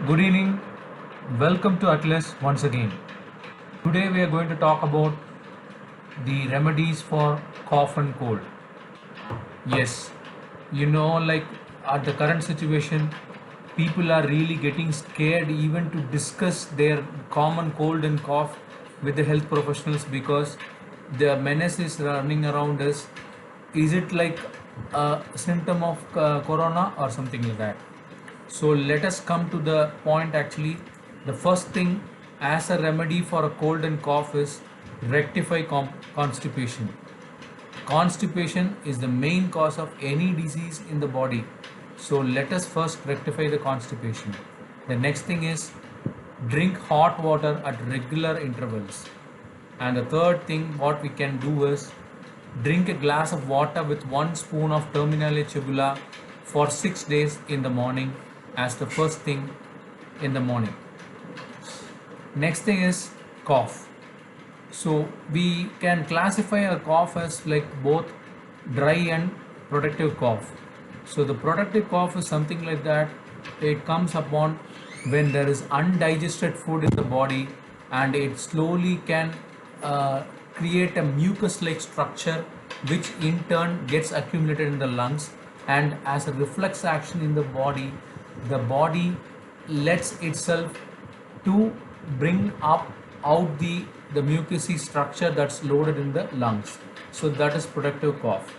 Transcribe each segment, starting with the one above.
Good evening. Welcome to Atlas once again. Today we are going to talk about the remedies for cough and cold. Yes, like at the current situation, people are really getting scared even to discuss their common cold and cough with the health professionals because the menace is running around us. Is it like a symptom of corona or something like that? So let us come to the point actually. The first thing as a remedy for a cold and cough is rectify constipation. Constipation is the main cause of any disease in the body. So let us first rectify the constipation. The next thing is drink hot water at regular intervals. And the third thing what we can do is drink a glass of water with 1 spoon of Terminale Chebula for 6 days in the morning as the first thing in the morning. Next thing is cough. So we can classify a cough as like both dry and productive cough. So the productive cough is something like that. It comes upon when there is undigested food in the body and it slowly can uh, create a mucus like structure which in turn gets accumulated in the lungs, and as a reflex action in the body lets itself to bring up out the mucousy structure that's loaded in the lungs. So that is productive cough.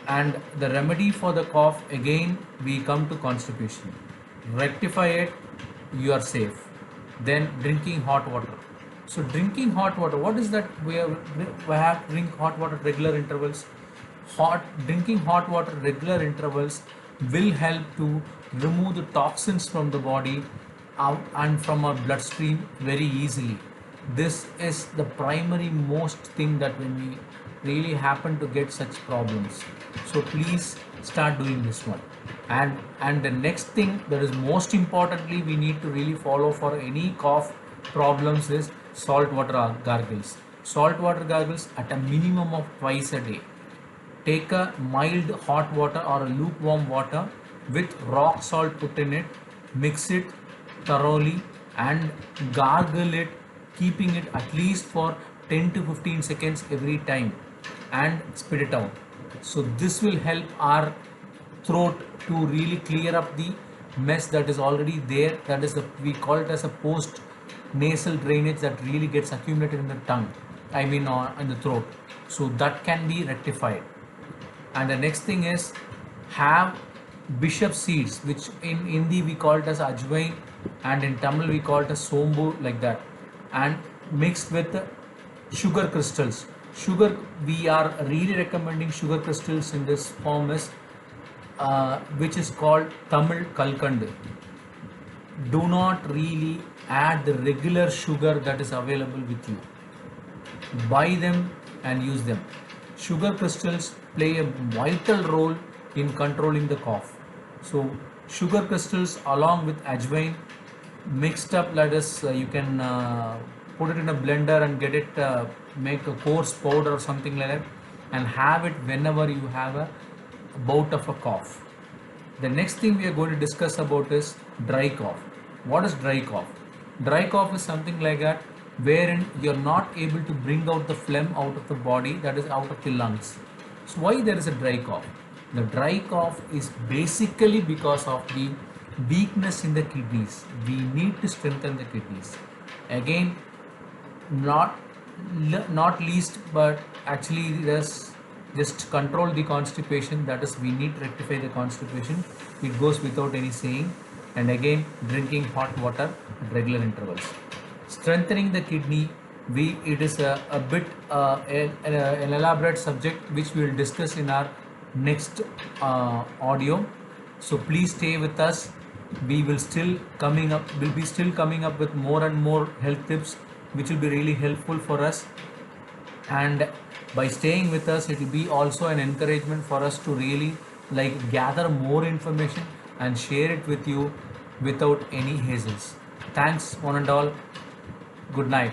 And the remedy for the cough, again we come to constipation. Rectify it, you are safe. Then drinking hot water. So drinking hot water, what is that? We have to drink hot water at regular intervals. Drinking hot water at regular intervals will help to remove the toxins from the body out and from our bloodstream very easily. This is the primary most thing that when we really happen to get such problems. So please start doing this one. And the next thing that is most importantly we need to really follow for any cough problems is salt water gargles. Salt water gargles at a minimum of twice a day. Take a mild hot water or a lukewarm water with rock salt put in it, mix it thoroughly and gargle it, keeping it at least for 10 to 15 seconds every time and spit it out. So this will help our throat to really clear up the mess that is already there. That is we call it as a post nasal drainage that really gets accumulated in the tongue, in the throat. So that can be rectified. And the next thing is have bishop seeds, which in Hindi we call it as ajwain and in Tamil we call it as sombu, like that, and mixed with sugar crystals. We are really recommending sugar crystals in this form is which is called Tamil Kalkand. Do not really add the regular sugar that is available with you. Buy them and use them. Sugar crystals play a vital role in controlling the cough. So sugar crystals along with ajwain mixed up, let us you can put it in a blender and get it make a coarse powder or something like that and have it whenever you have a bout of a cough. The next thing we are going to discuss about is dry cough. What is dry cough? Dry cough is something like that wherein you're not able to bring out the phlegm out of the body, that is out of the lungs. So why there is a dry cough? The dry cough is basically because of the weakness in the kidneys. We need to strengthen the kidneys. Again, not least, but actually there's just control the constipation. That is, we need to rectify the constipation. It goes without any saying. And again, drinking hot water at regular intervals. Strengthening the kidney, it is a bit an elaborate subject which we will discuss in our next audio. So please stay with us. We'll be still coming up with more and more health tips which will be really helpful for us. And by staying with us, it will be also an encouragement for us to really gather more information and share it with you without any hazels. Thanks one and all. Good night.